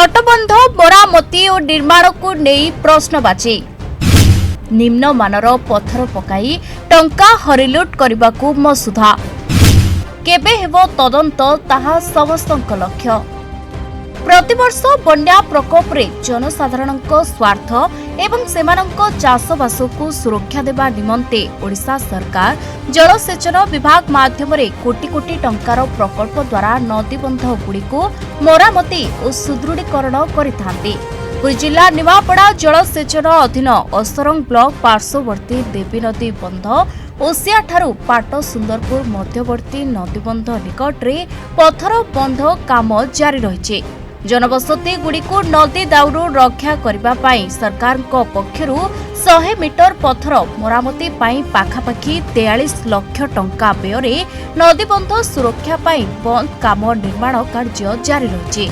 तटबंध मरामती और निर्माण को नहीं प्रश्नवाची निम्नमानर पत्थर पकाई टंका हरिलुट करने को मसुधा केबे हेबो तदंत ताहा समस्तक लक्ष्य। प्रतिवर्ष बन्या प्रकोप रे जनसाधारण स्वार्थ एवं सेमानंक चाषबास को सुरक्षा देवा निमंते ओडिशा सरकार जलसेचन विभाग माध्यम रे कोटी कोटी टंकार प्रकल्प द्वारा नदीबंध गुड़िको मरामती और सुदृढ़ीकरण करिथांती। पुरी जिला निमापड़ा जलसेचन अधीन असरंग ब्लॉक पार्श्ववर्ती देवी नदी बंध ओसिया ठारू पाट सुंदरपुर मध्यवर्ती नदीबंध निकट रे पत्थर बंध काम जारी रहिছে। जनबसती गुड़िको नदी दाउरू रक्षा करबा पाई सरकार को पक्षरु 100 मीटर पत्थर मरामती पाई पाखापाखी 43 लाख टंका व्यୟରେ नदीबंध सुरक्षा पाई बंद काम निर्माण कार्य जारी रहिছে।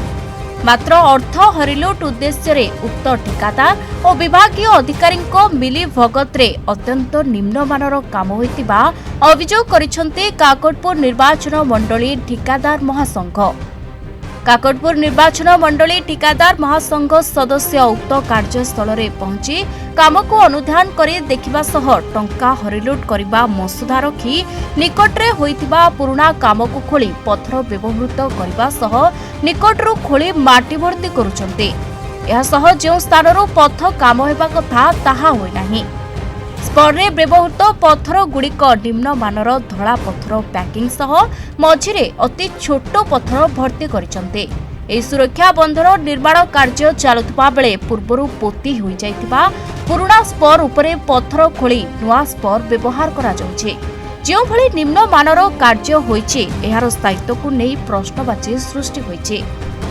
मात्र अर्थ हरिलुट उद्देश्य रे उक्त ठिकादार और विभागीय अधिकारी मिली भगत रे अत्यंत निम्नमानर काम होइतिबा अभियोग करिसंते काकटपुर निर्वाचन मंडली ठिकादार महासंघ। काकटपुर निर्वाचन मंडली ठिकादार महासंघ सदस्य उक्त कार्यस्थल रे पहुंची काम को अनुधान करी देखिबा सह टंका हरिलुट करिबा मसुदा रखी निकटरे होइतिबा पुराना काम को खोली पत्थर व्यवहृत करिबा सह निकटरू खोली माटी भर्ती करुचंते। एहा सह जो स्थानरू पथ काम हेबा कथा ताहा होई नाही। स्परे व्यवहृत पत्थर गुड़िक निम्नमानर धड़ा पत्थर पैकिंग सह मझिरे अति छोट पत्थर भर्ती करिसंते। एही सुरक्षा बंधर निर्माण कार्य चालुवा बेले पूर्वरु पोती होई जाइतिबा पुराना स्पर उपरे पत्थर खोली नुआ स्पर व्यवहार करा जाउछे। जो भली निम्नमानर कार्य होइछे एहार स्थायित्व को नहीं प्रश्नवाची सृष्टि होइछे।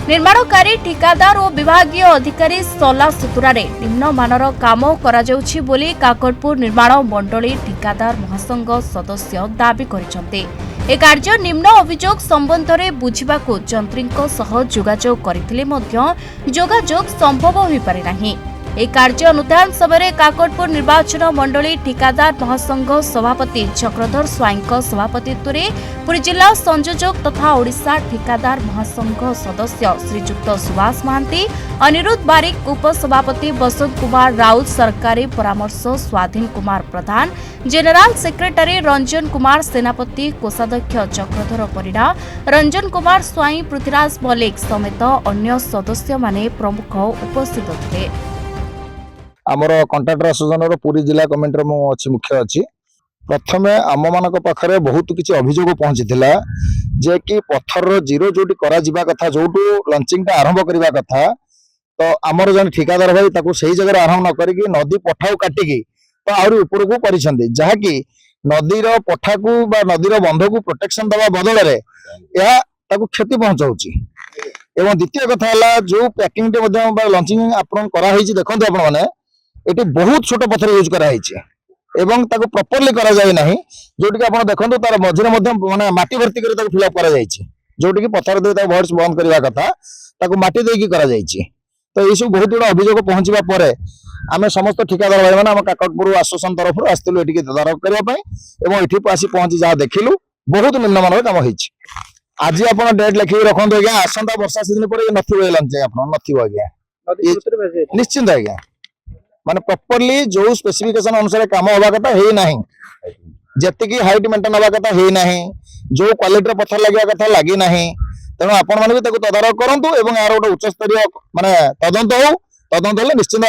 निर्माणकारी ठिकादार और विभागीय अधिकारी सला सुतुरारे निम्नमानर काम करा जाउछि बोली काकटपुर निर्माण मंडली ठिकादार महासंघ सदस्य दाबी करिसंते। ए कार्य निम्न अभियोग संबंध में बुझिबाकू जंत्रींक सह जोगाजोग करथिले मध्य जोगाजोग संभव होई पारे नाही। ए कार्य अनुधान समय काकटपुर निर्वाचन मंडली ठिकादार महासंघ सभापति चक्रधर स्वाईं सभापतित्व में पुरी जिला संयोजक तथा ओडिशा ठिकादार महासंघ सदस्य श्रीजुक्त सुभाष महांती, अनिरुद्ध बारिक, उपसभापति बसंत कुमार राउत, सरकारी परामर्श स्वाधीन कुमार प्रधान, जेनेराल सेक्रेटरी रंजन कुमार सेनापति, कोषाध्यक्ष चक्रधर परिडा, रंजन कुमार स्वाईं, पृथ्वीराज मल्लिक समेत अन्य सदस्य माने प्रमुख उपस्थित थे। आमर कंट्राक्टर एसोसिएशन पूरी जिला कमिटी मु अच्छी मुख्य अच्छी प्रथम आम मान पाखे बहुत किसी अभियोग पहुंची जे कि पत्थर जीरो जो कथा जो लंचिंग आरंभ करने कथा तो आमर जन ठिकादार भाई से जगह आरंभ न करी नदी पठा काटिकी तो आहरी ऊपर को जहाँकि नदीर पठा को नदीर बंध को प्रोटेक्शन दवा बदल में क्षति पहुंचाऊँगी। एवं द्वितीय कथा जो पैकिंग लंचिंग आप देखते आपने ये बहुत छोट पत्थर यूज कराई एवं ताको प्रॉपर्ली करा जाय नाही जोटी आपण देखंतु तार मझिरे मध्य माने माटी भर्ती करी ताको फिलअप करा जायछि जोटी की पत्थर दे ताको भर्स बंद करबा कथा ताको माटी देकी करा जायछि। तो ये सब बहुत बड़ा अभियोग पहुंचबा परे आमे समस्त ठिकादार भाई माने हम काकटपुर एसोसिएशन तरफ आस्तिलु एटिके तदारक करबा पई एवं एठी आसी पहुंची जा देखिलु बहुत निम्नमानर काम होइछि। आज आपण डेट लिखि रखंतु आज्ञा आसंता वर्षा सीजन पर नथिबो लंच आपण नथिबो आज्ञा निश्चित आज्ञा माने प्रॉपर्ली जो स्पेसिफिकेशन अनुसार काम होबा कथा हे नाही जति हाइट मेंटेन होबा कथा हे नाही जो क्वालिटी पत्थर लगे कथा लगी नाही तेणु आपण माने भी ताको तदारक करंतु एवं यार गोटे उच्च स्तरीय माने तदंत होले निश्चित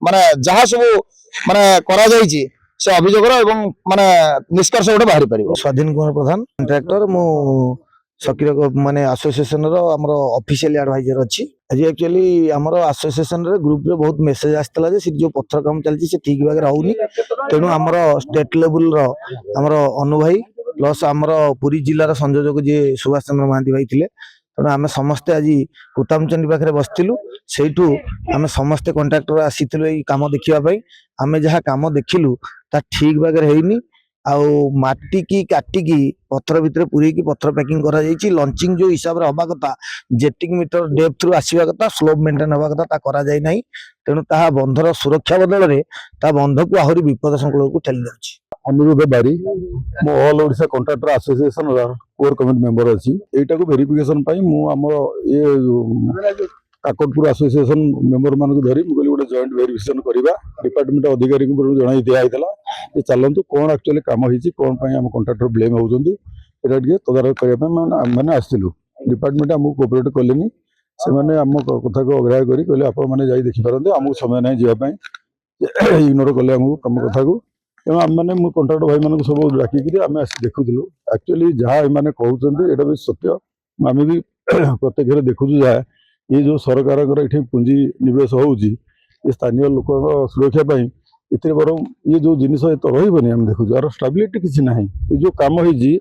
माने जहा सब माने करा जायछि से अभियोग एवं माने निष्कर्ष गोटे बाहरी परिबो। स्वाधीन कुमार प्रधान कॉन्ट्रैक्टर मु सक्रिय माने एसोसिएशन रो हमरो ऑफिशियल एडवाइजर अछि। आज एक्चुअली हमरो एसोसिएशन रे ग्रुप रे बहुत मेसेज आस्तला जे जो पत्थर काम चलछि से ठीक भाग रहउनी तेनु हमरो स्टेट लेवल रो हमरो अनु भाई प्लस हमरो पूरी जिल्ला रो संयोजक जे सुभाष चंद्र महांती भाई थिले तेनु आमे समस्त आज कुतामचंडी पाखरे बसथिलु सेठू आमे समस्त कॉन्ट्रैक्टर आसीथिलु ए काम देखिबा पई आमे जहा काम देखिलु ता ठीक भाग रे हेइनी आउ माटी की काटिकी पत्थर भितर पूरी की पत्थर पैकिंग करा जायछि। लंचिंग जो हिसाब रे हबा कथा जेटिक मीटर डेप्थ रु आसीबा कथा स्लोप मेंटेन हबा कथा ता करा जाय नाही तेनु ता बंधर सुरक्षा बदल रे ता बंध को आहुरी विपद संकुल को ठेली जाउछि। अनुरुद्ध बारी मो ऑल ओडिशा कॉन्ट्रैक्टर एसोसिएशन रा कोर कमिटी मेंबर अछि एटा को वेरिफिकेशन पई मु हमर ए काकटपुर आसोसिएशन मेंबर मानक धरी मुझे गोटे जॉइंट वेरिफिकेशन करवा डिपार्टमेंट अधिकारी जन दिखाई जे चलतु कौन एक्चुअली कम होती कौन आम कंट्राक्टर ब्लेम होती तदारख करने मैंने आसलु डिपार्टमेंट आमको कोऑपरेट कले से आम कथा को अग्राह्य करी कहले आपण मैंने जाई देखि पारंते आमको समय नहीं जावाई इग्नोर कले आमको कम कथा को तेणु आम मैंने कंट्राक्टर भाई मानक सब डाकिकी आम आस देखुलु एक्चुअली जहाँ एम कहते यहाँ भी सत्य आम भी प्रत्यक्ष देखु जहाँ ये जो सरकार ये पुंजी निवेश होउची ये स्थानीय लोक सुरक्षा पाई इतने बरम ये जो जिनिस तो रही आम देखु यार स्टेबिलिटी किसी ना ये जो काम होती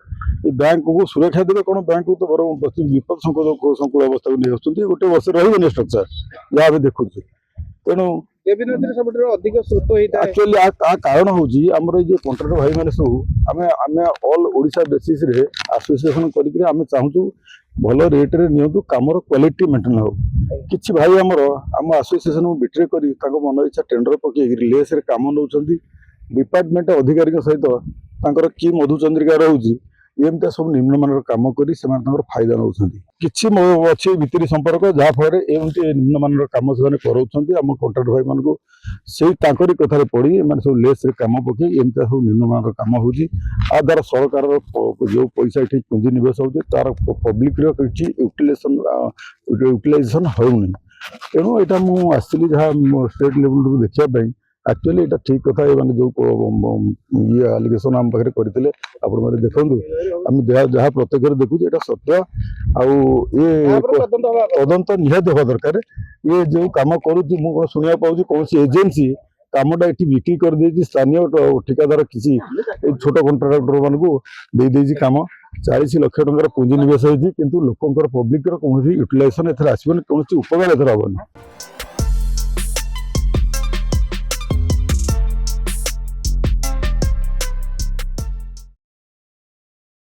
बैंक को सुरक्षा देवे कौन बैंक को तो बरम विपद संकुल अवस्था को नहीं आसुँच गोटे वर्ष रही स्ट्रक्चर जहाँ भी देखु तेणु अधिक स्रोत होता है एक्चुअली कारण हूँ आमर जो कंट्राक्टर भाई मैंने सब आम आम ऑल ओडिशा बेसिस रे एसोसिएशन करके चाहूँ भल रेट रे नियंतु कामर क्वालिटी मेंटेन हो किछि भाई आमर आम एसोसिएशन बिट्रे करी मन इच्छा टेंडर पकई लेस रे काम नौ डिपार्टमेंट अधिकारी सहित तांकर की मधुचंद्रिका रोचे एमती सब निम्नमान कम कर फायदा नौ किसी अच्छी भित्री संपर्क जहाँफल एमती निम्नमान कम से आम कंट्राक्टर भाई मान से कथार पड़ी मैंने सब लेस कम पकई एमती सब निम्नमान कम हो द्वारा सरकार जो पैसा ये पुंजी निवेश हो तार पब्लिक यूटिलाइजेशन होनी तेणु यहाँ मुझे जहाँ स्टेट लेवल देखापी एक्चुअली यहाँ ठीक कथा मैंने जो ये आलिगेसन आम पाखे करते मैंने देखु आम जहाँ प्रत्यक्ष देखु ये सत्य ये तदंत निहाती हवा दरकार ये जो कम करुच्ची मुझे शुणा पाऊँ कौन एजेन्सी कामटा ये बिक्री कर दे स्थानीय ठिकादार किसी छोट कंट्राक्टर मान को कम 40 लाख टकर पुंजी निवेश होती किंतु लोकंर पब्लिक कौन यूटिलाइजेशन एथर आसबनी कौन उपकार एथर हेनी